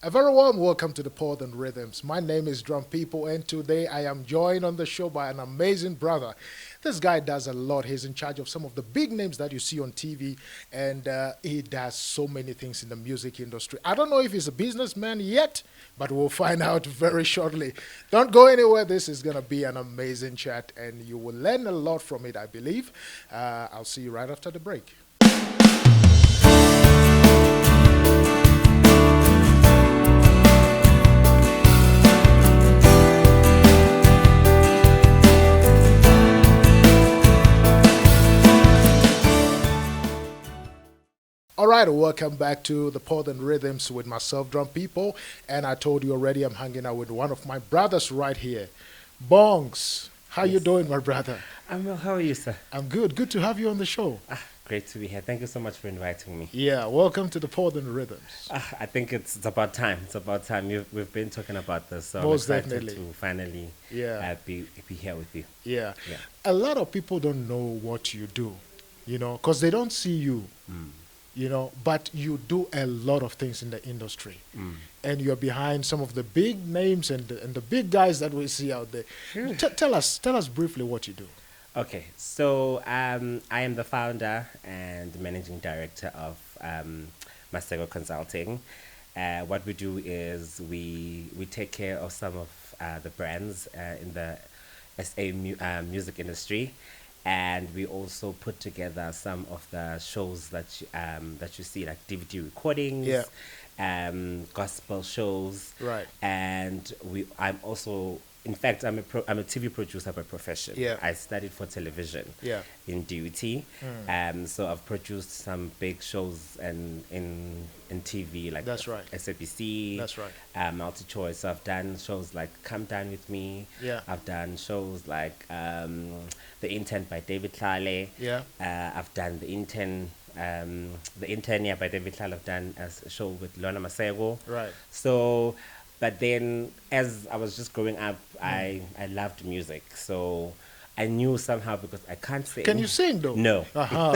A very warm welcome to the Pod and Rhythms. My name is DrumPIPO, and today I am joined on the show by an amazing brother. This guy does a lot. He's in charge of some of the big names that you see on TV, and he does so many things in the music industry. I don't know if he's a businessman yet, but we'll find out very shortly. Don't go anywhere. This is going to be an amazing chat, and you will learn a lot from it, I believe. I'll see you right after the break. All right, welcome back to the Pod and Rhythms with myself, Drum People. And I told you already, I'm hanging out with one of my brothers right here, Bongs. How you Yes. doing, my brother? I'm well. How are you, sir? I'm good. Good to have you on the show. Great to be here. Thank you so much for inviting me. Yeah, welcome to the Pod and Rhythms. I think it's about time. It's about time. We've been talking about this, so Most I'm excited definitely. to finally Yeah, be here with you. yeah. Yeah. A lot of people don't know what you do, because they don't see you, but you do a lot of things in the industry. Mm. And you're behind some of the big names and the big guys that we see out there. Sure. Tell us briefly what you do. Okay, so I am the founder and managing director of Maseko Consulting. What we do is we take care of some of the brands in the music industry, and we also put together some of the shows that you see, like DVD recordings, Yeah. gospel shows, Right. and I'm also, in fact, I'm a TV producer by profession. Yeah. I studied for television Yeah. in duty. So I've produced some big shows in TV, like That's right. SABC, That's right. MultiChoice. So I've done shows like Come Down With Me. Yeah. I've done shows like The Intern by David Tlale. Yeah. I've done The Intern, yeah, by David Tlale. I've done a show with Lona Maseko. Right. So, but then as I was just growing up, I loved music. So I knew somehow, because I can't sing. Can you sing though? No. Uh-huh.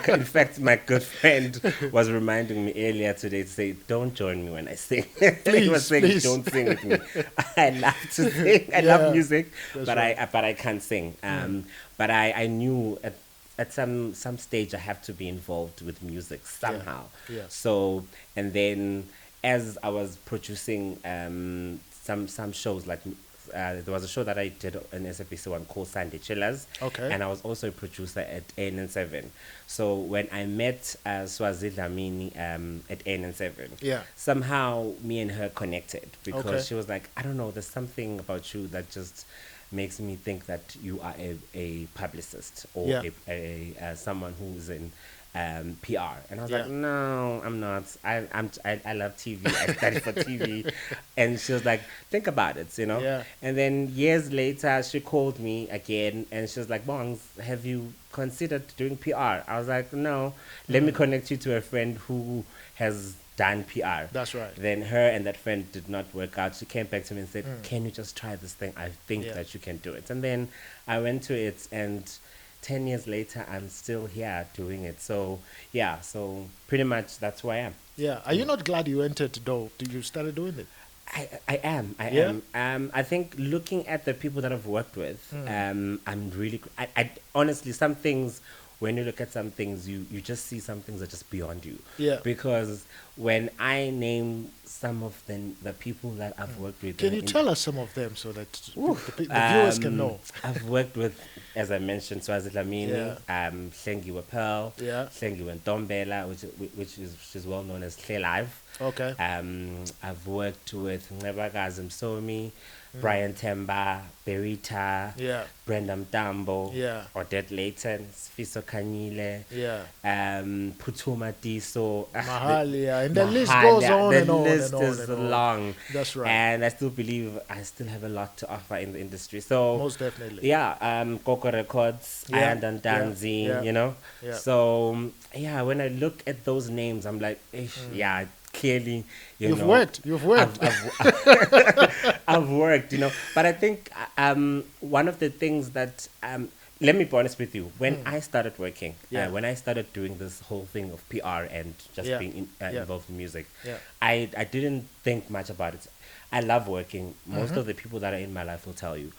In fact, my good friend was reminding me earlier today to say, don't join me when I sing. He was saying, please. don't sing with me. I love to sing. I Yeah, love music, that's but right. I can't sing. But I knew at some stage I have to be involved with music somehow. Yeah. So, and then as I was producing some shows, like there was a show that I did on SABC one called Sunday Chillers. Okay. And I was also a producer at ANN7. So when I met Swazi Dlamini at ANN7, Yeah. somehow me and her connected, because Okay. she was like, I don't know, there's something about you that just makes me think that you are a publicist, or Yeah. someone who's in PR. And I was Yeah. like, no, I'm not. I love TV. I studied for TV. And she was like, think about it, Yeah. And then years later, she called me again, and she was like, Bongs, have you considered doing PR? I was like, no, let me connect you to a friend who has done PR. That's right. Then her and that friend did not work out. She came back to me and said, can you just try this thing? I think Yeah. that you can do it. And then I went to it, and 10 years later, I'm still here doing it. So, yeah, so pretty much that's who I am. Yeah. Are you not glad you entered though? Did you started doing it? I am. Yeah? I think looking at the people that I've worked with, I'm really, I honestly, some things, when you look at some things, you just see some things that are just beyond you. Yeah. Because when I name some of the people that I've worked with. Can you in- tell us some of them so that the viewers can know? I've worked with, as I mentioned, Swazi Dlamini, Yeah. Hlengiwe Pearl, Yeah. Hlengiwe Ntombela, she's well known as Hle Live. Okay. I've worked with Ngebakazi Msomi, Brian Temba, Berita, Yeah. Brenda Mtambo, Yeah. Odette Layton, Sfiso Kanyile, Yeah. Putuma Diso. Mahalia. And the list goes on The and on list and on is and on. long. That's right. And I still believe I still have a lot to offer in the industry. So Most definitely. yeah, Coco Records, Yeah, Iron and Danzi, yeah, yeah. So yeah, when I look at those names, I'm like, yeah, clearly, You've worked. You've worked. I've worked, But I think one of the things that let me be honest with you. When I started working, Yeah. when I started doing this whole thing of PR and just Yeah. being Yeah. involved in music, Yeah. I didn't think much about it. I love working. Most of the people that are in my life will tell you.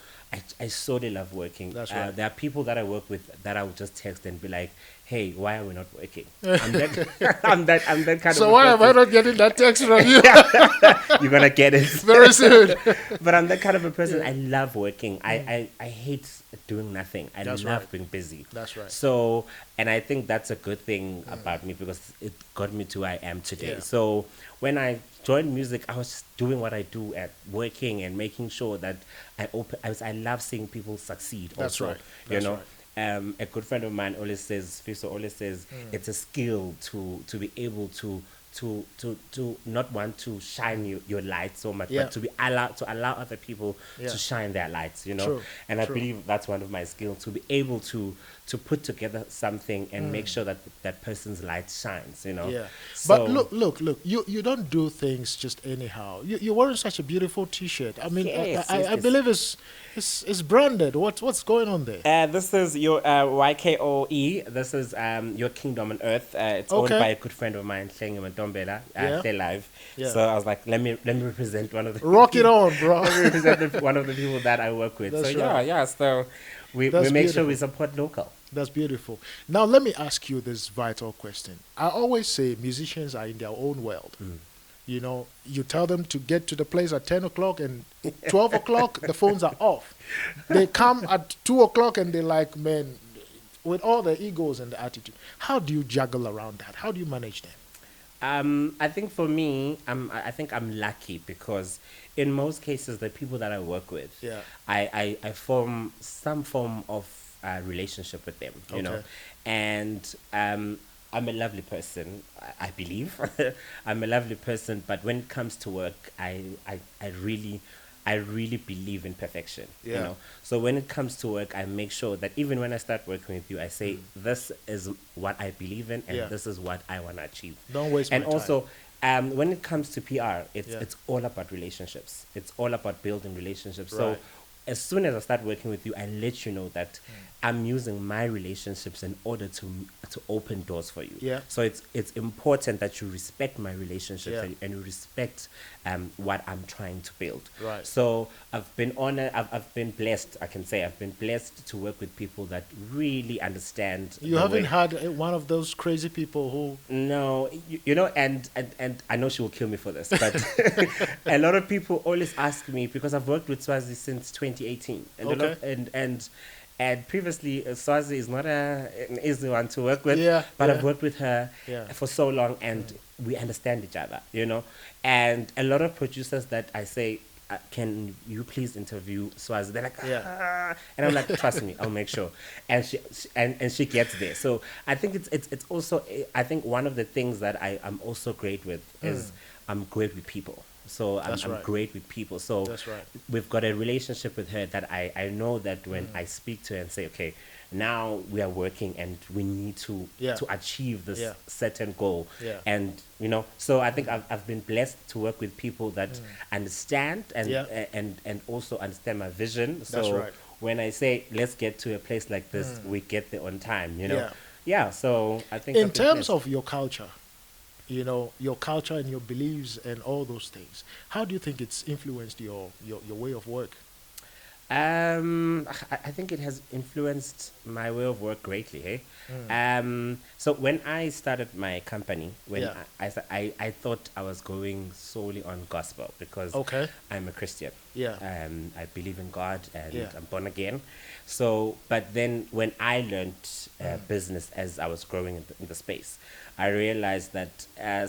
I solely love working. That's right. There are people that I work with that I will just text and be like, "Hey, why are we not working?" I'm that, I'm that kind of So a why am I person. not getting that text from you You're gonna get it very soon? but I'm that kind of a person. Yeah. I love working. I hate doing nothing. I That's love right. being busy. That's right. So, and I think that's a good thing about me because it got me to where I am today. Yeah. So when I joined music, I was just doing what I do at working and making sure that I love seeing people succeed. That's Also, right. you That's know. right. A good friend of mine always says, Fiso always says, it's a skill to be able to not want to shine your light so much, Yeah. but to be allowed to allow other people Yeah. to shine their lights, you know. True, And I true. believe that's one of my skills, to be able to put together something and make sure that that person's light shines, you know. Yeah. So, But look. You don't do things just anyhow. You're wearing such a beautiful T-shirt. I mean, Yes, I yes. believe it's branded. What's going on there? This is your YKOE. This is your Kingdom on Earth. It's owned Okay. by a good friend of mine, Shenge Matombela, Yeah. Stay Live. Yeah. So I was like, let me represent one of the Rock it on, bro. let me represent one of the people that I work with. That's so right. yeah. So we That's make sure beautiful. we support local. That's beautiful. Now let me ask you this vital question. I always say musicians are in their own world. You know, you tell them to get to the place at 10 o'clock and 12 o'clock, the phones are off. They come at 2 o'clock and they're like, man, with all the egos and the attitude. How do you juggle around that? How do you manage them? I think for me, I think I'm lucky because in most cases, the people that I work with, Yeah. I form some form of relationship with them, you know, Okay. and I'm a lovely person, I believe. I'm a lovely person, but when it comes to work, I really believe in perfection, you Yeah. know. So when it comes to work, I make sure that even when I start working with you, I say, this is what I believe in and Yeah. this is what I want to achieve. Don't waste And my time. also, when it comes to PR, Yeah. it's all about relationships. It's all about building relationships. Right. So as soon as I start working with you, I let you know that I'm using my relationships in order to open doors for you. Yeah. So it's important that you respect my relationships Yeah. and you respect what I'm trying to build. Right. So I've been honored. I've been blessed. I can say I've been blessed to work with people that really understand. You the haven't way- had one of those crazy people who No, you know, and I know she will kill me for this, but a lot of people always ask me because I've worked with Swazi since 2018, and Okay. and previously Swazi is not an easy one to work with, Yeah, but yeah. I've worked with her Yeah. for so long, and we understand each other, you know. And a lot of producers that I say, can you please interview Swazi? They're like, Yeah. and I'm like, trust me, I'll make sure. And she gets there. So I think it's also, I think one of the things that I'm also great with is I'm great with people. So I'm, That's I'm right. great with people. So That's right. we've got a relationship with her that I know that when I speak to her and say, okay, now we are working and we need to Yeah. to achieve this Yeah. certain goal. Yeah. And you know, so I think I've been blessed to work with people that understand and Yeah. and also understand my vision. So That's right. when I say let's get to a place like this, we get there on time, you know. Yeah. Yeah, so I think in I've been terms blessed. of your culture, you know, your culture and your beliefs and all those things, how do you think it's influenced your way of work? I think it has influenced my way of work greatly. Hey, so when I started my company, when Yeah. I thought I was going solely on gospel because Okay. I'm a Christian. Yeah. I believe in God and Yeah. I'm born again. So, but then when I learned business as I was growing in the space, I realized that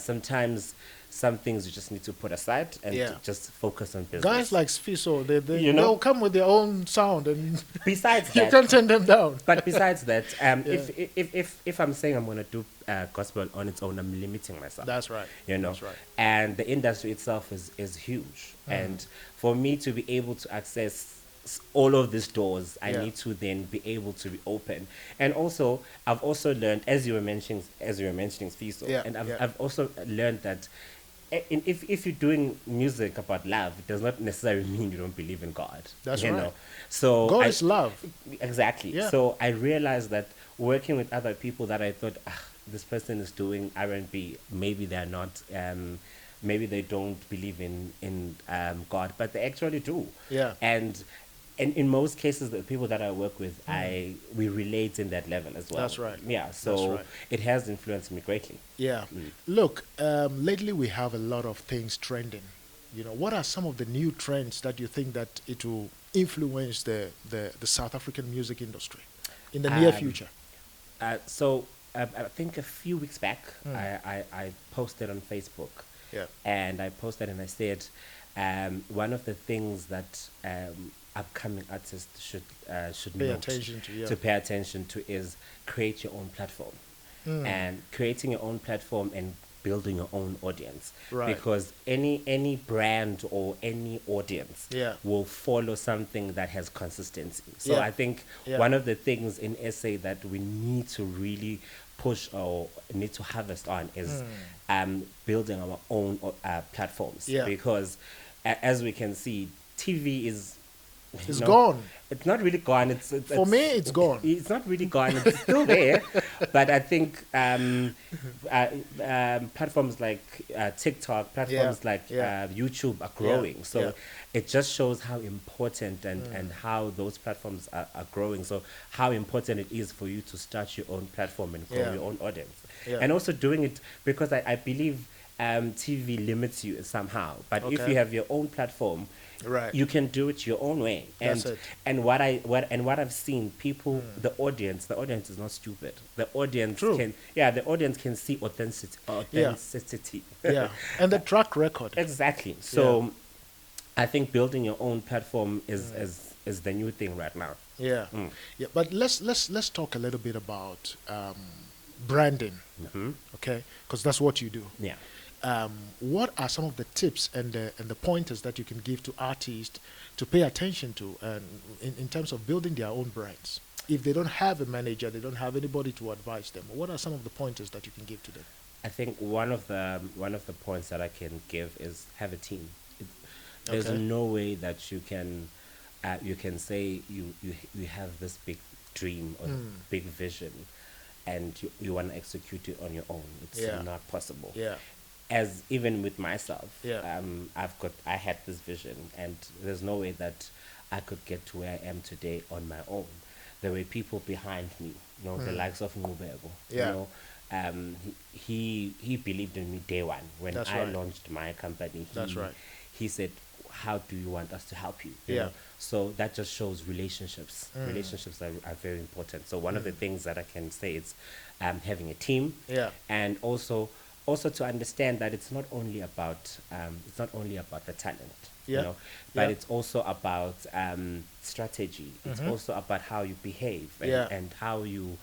sometimes some things you just need to put aside and Yeah. just focus on business. Guys like Sfiso, You know? they'll come with their own sound and Besides you that, can't turn them down. but besides that, Yeah. if I'm saying I'm going to do gospel on its own, I'm limiting myself. That's right. You know, That's right. and the industry itself is huge. And for me to be able to access all of these doors, I Yeah. need to then be able to be open. And also, I've also learned, as you were mentioning, Fiso, Yeah, and yeah. I've also learned that if you're doing music about love, it does not necessarily mean you don't believe in God. That's you right. know. So God is love. exactly. Yeah. So I realized that working with other people that I thought, this person is doing R&B, maybe they're not. Maybe they don't believe in God, but they actually do. Yeah. And in most cases, the people that I work with, we relate in that level as well. That's right. Yeah. That's So right. it has influenced me greatly. Yeah. Look, lately we have a lot of things trending. What are some of the new trends that you think that it will influence the South African music industry in the near future? I think a few weeks back, I posted on Facebook. Yeah. And I posted and I said, one of the things that upcoming artists should Pay attention to, yeah. to pay attention to is create your own platform. And creating your own platform and building your own audience. Right. Because any brand or any audience Yeah. will follow something that has consistency. So Yeah. I think Yeah. one of the things in SA that we need to really push or need to harvest on is building our own platforms. Yeah. Because as we can see, TV is It's gone. It's not really gone. For me, it's gone. It's not really gone. It's still there, but I think platforms like TikTok, platforms like YouTube are growing. So yeah. it just shows how important and how those platforms are growing. So how important it is for you to start your own platform and grow your own audience, and also doing it because I believe TV limits you somehow. But if you have your own platform, Right. you can do it your own way. That's it. And what I've seen, people, the audience is not stupid. The audience True. the audience can see authenticity. Yeah. And the track record. Exactly. So I think building your own platform is the new thing right now. Yeah. Yeah. But let's talk a little bit about branding. Okay? Because that's what you do. Yeah. What are some of the tips and the pointers that you can give to artists to pay attention to in terms of building their own brands? If they don't have a manager, they don't have anybody to advise them, what are some of the pointers that you can give to them? I think one of the points that I can give is have a team. There's no way that you can say you have this big dream or big vision and you want to execute it on your own. It's not possible. Yeah. As even with myself, Yeah. I had this vision, and there's no way that I could get to where I am today on my own. There were people behind me, the likes of Ngubeko. Yeah. He believed in me day one when That's I right. launched my company. That's right. He said, "How do you want us to help you?" Yeah. know? So that just shows relationships. Relationships are very important. So one of the things that I can say is having a team. Yeah. And also to understand that it's not only about the talent, Yeah. but Yeah. it's also about strategy. It's also about how you behave and how you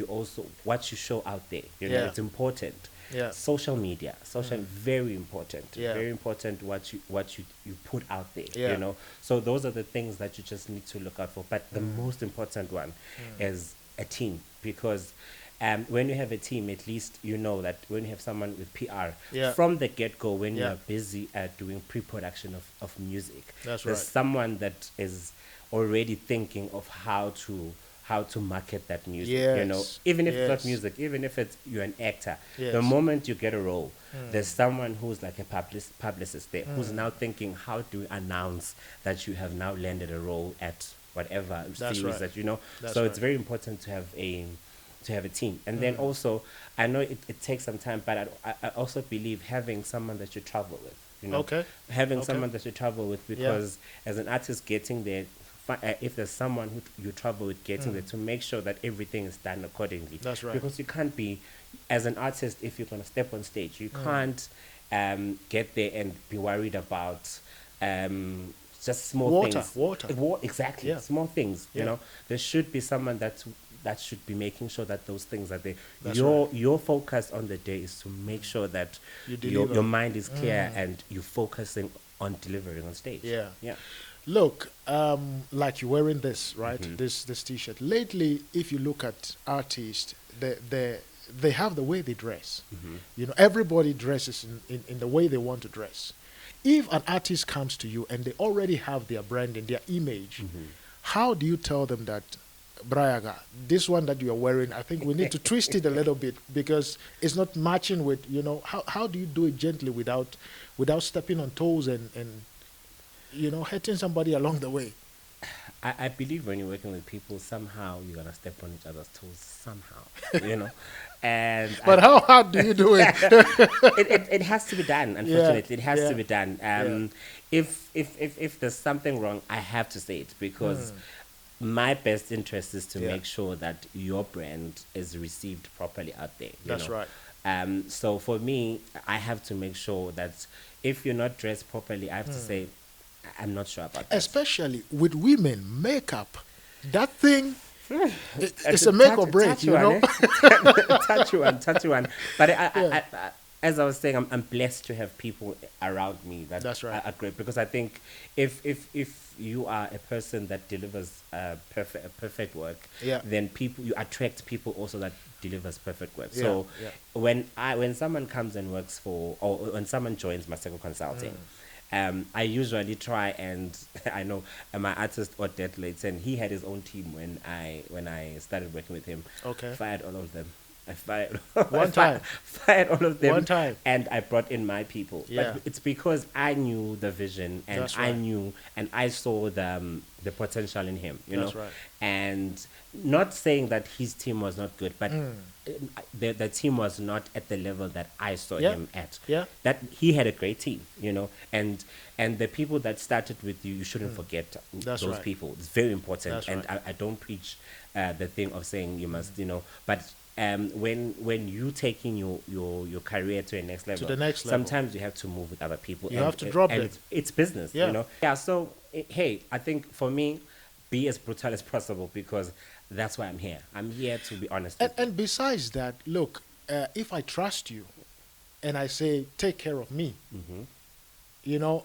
also what you show out there. Yeah. It's important. Yeah. Social media, very important. Yeah. Very important what you put out there. Yeah. So those are the things that you just need to look out for. But the most important one is a team, because when you have a team, at least you know that when you have someone with PR from the get-go, when you are busy doing pre-production of music, That's there's right. someone that is already thinking of how to market that music. Yes. Even if it's not Yes. music, even if you're an actor, Yes. the moment you get a role, there's someone who's like a publicist there who's now thinking, how do we announce that you have now landed a role at whatever series right. that That's so right. it's very important to have a team. And then also, I know it takes some time, but I also believe having someone that you travel with, Okay. having Okay. someone that you travel with, because as an artist getting there, if there's someone who you travel with getting there, to make sure that everything is done accordingly. That's right. Because you can't be, as an artist, if you're going to step on stage, you can't get there and be worried about just small things. Water. Exactly. Yeah. Small things. Yeah. There should be someone that should be making sure that those things are there. That's Your focus on the day is to make sure that You your deliver. mind is clear and you're focusing on delivering on stage. Yeah. Yeah. Look, like you're wearing this, right? This T-shirt. Lately, if you look at artists, they have the way they dress. Mm-hmm. Everybody dresses in the way they want to dress. If an artist comes to you and they already have their brand and their image, Mm-hmm. how do you tell them that, Brayaga, this one that you are wearing, I think we need to twist it a little bit because it's not matching with, how do you do it gently without stepping on toes and hurting somebody along the way? I believe when you're working with people, somehow you're gonna step on each other's toes somehow. And But how hard do you do it? it has to be done. Unfortunately, it has yeah, to be done. If there's something wrong, I have to say it because my best interest is to Yeah. make sure that your brand is received properly out there. That's right. So for me, I have to make sure that if you're not dressed properly, I have to say, I'm not sure about that. Especially with women, makeup, that thing, it's a Touch- make or break, touch one, touch one. But as I was saying, I'm blessed to have people around me That's right. are great because I think if you are a person that delivers perfect work, Yeah. then you attract people also that delivers perfect work. Yeah, So yeah. when someone comes and works or when someone joins Maseko Consulting. I usually try and I know my artist Odette Leighton, he had his own team when I started working with him. Okay. Fired all of them. I fired One time. fired all of them. One time. And I brought in my people. Yeah. But it's because I knew the vision and That's I right. knew and I saw the potential in him, That's know. right. And not saying that his team was not good, but the team was not at the level that I saw Yeah. him at. Yeah. That he had a great team, and the people that started with you, you shouldn't forget That's those right. people. It's very important. That's And right. I don't preach the thing of saying you must, but when you taking your career to a next level, the next level. sometimes you have to move with other people. You have to drop and them. it's business, Yeah. Yeah. So hey, I think for me, be as brutal as possible because that's why I'm here. I'm here to be honest. And, with you. and besides that, look, if I trust you and I say, take care of me, Mhm.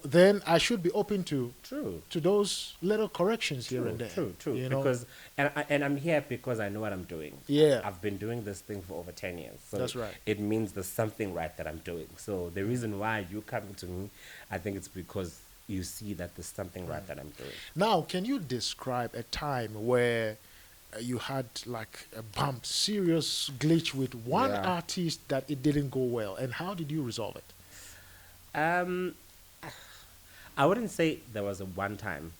then I should be open to True. those little corrections here and there. True. You know? Because and I'm here because I know what I'm doing. Yeah. I've been doing this thing for over 10 years. So That's right. It means there's something right that I'm doing. So the reason why you coming to me, I think it's because you see that there's something right that I'm doing. Now, can you describe a time where you had like a bump, serious glitch with one Yeah. artist that it didn't go well, and how did you resolve it? I wouldn't say there was a one time,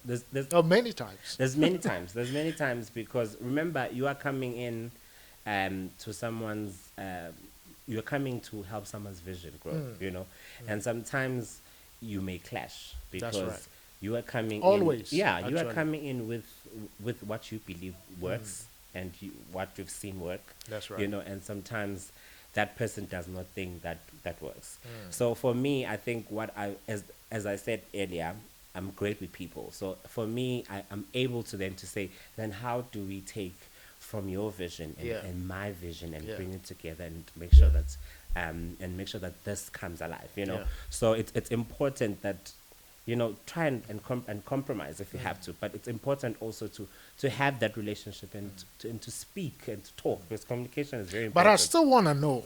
there's Oh, many times. There's many times. There's many times because remember, you are coming in to someone's. You're coming to help someone's vision grow. And sometimes you may clash because right. you are coming Always, in. Yeah, you are actually. coming in with what you believe works and what you've seen work. That's right. And sometimes that person does not think that works. So for me, I think as I said earlier, I'm great with people. So for me, I'm able to then to say, then how do we take from your vision and, Yeah. and my vision and Yeah. bring it together and make sure that this comes alive. Yeah. So it's important that try and compromise if you have to, but it's important also to have that relationship and to speak and to talk because communication is very But important. I still want to know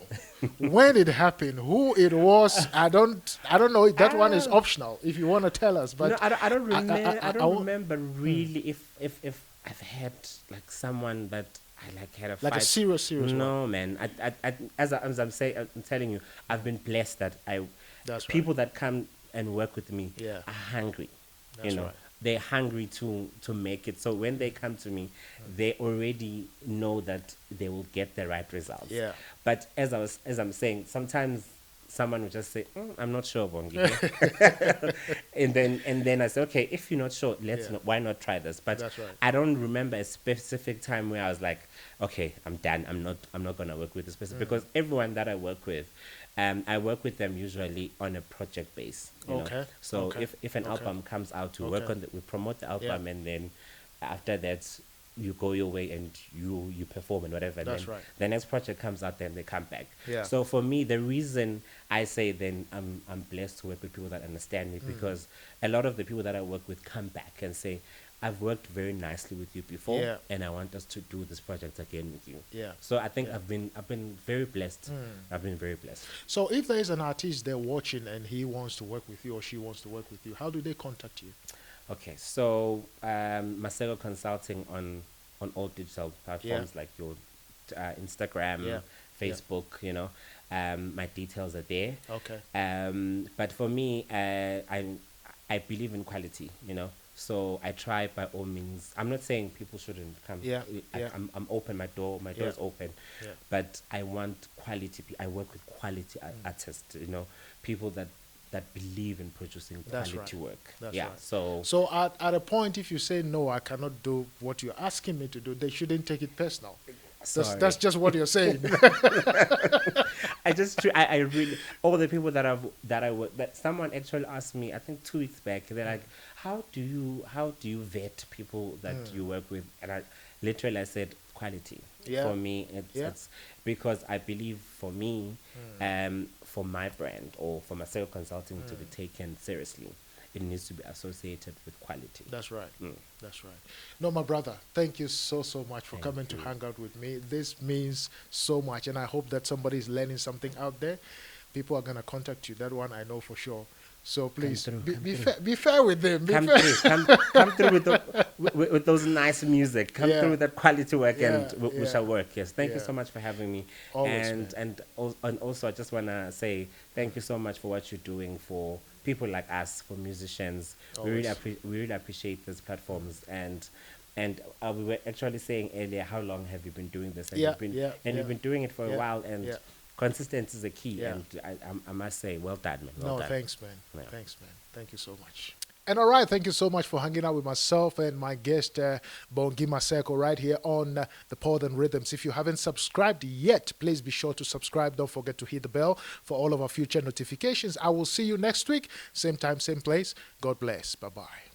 when it happened, who it was. I don't know if that one is optional. If you want to tell us, but I don't remember. I don't I- remember really if I've had like someone that I like had a like fight. a serious one. No, man. As I'm saying, I'm telling you, I've been blessed that That's right. people that come and work with me Yeah. are hungry. That's right. They're hungry to make it. So when they come to me, they already know that they will get the right results. Yeah. But as I'm saying, sometimes someone will just say, "I'm not sure, Bongi," and then I say, "Okay, if you're not sure, Yeah. why not try this?" But That's right. I don't remember a specific time where I was like, "Okay, I'm done. I'm not gonna work with this person," because everyone that I work with. I work with them usually on a project base. Okay, So okay, if an okay. album comes out, to work Okay. on we promote the album, Yeah. and then after that you go your way and you perform and whatever. That's then right. the next project comes out, then they come back. Yeah. So for me, the reason I say then I'm blessed to work with people that understand me because a lot of the people that I work with come back and say, I've worked very nicely with you before, Yeah. and I want us to do this project again with you. Yeah. So I think Yeah. I've been very blessed. I've been very blessed. So if there is an artist there watching and he wants to work with you or she wants to work with you, how do they contact you? Okay, so Maseko Consulting on all digital platforms like your Instagram, Yeah. Facebook. My details are there. Okay. But for me, I believe in quality. So I try by all means. I'm not saying people shouldn't come. Yeah, yeah. I'm open. My door is open. Yeah. But I want quality. I work with quality artists. People that believe in producing That's quality right. work. That's yeah. right. So So at a point, if you say no, I cannot do what you're asking me to do, they shouldn't take it personal. sorry. That's just what you're saying. I really all the people that someone actually asked me, I think 2 weeks back, they're like, how do you vet people that you work with? And I said quality. Yeah. For me, it's because I believe for me, for my brand or for Maseko Consulting to be taken seriously, it needs to be associated with quality. That's right. That's right. No, my brother, thank you so much for Thank coming to you. hang out with me. This means so much, and I hope that somebody is learning something out there. People are gonna contact you. That one I know for sure. So please through, be fair with them. Be Come fair. through, come through with those nice music. Come Yeah. through with that quality work, Yeah, and we shall work. Yes, thank you Yeah. so much for having me. Always, and also, I just wanna say thank you so much for what you're doing for people like us, for musicians. Always. We really appreciate these platforms. And we were actually saying earlier, how long have you been doing this? And Yeah, you've been doing it for a while, and yeah. consistency is the key. Yeah. And I must say, well done, man. Well No, done. thanks, man. Yeah. Thanks, man. Thank you so much. And all right, thank you so much for hanging out with myself and my guest, Bongi Maseko, right here on the Pod and Rhythms. If you haven't subscribed yet, please be sure to subscribe. Don't forget to hit the bell for all of our future notifications. I will see you next week. Same time, same place. God bless. Bye-bye.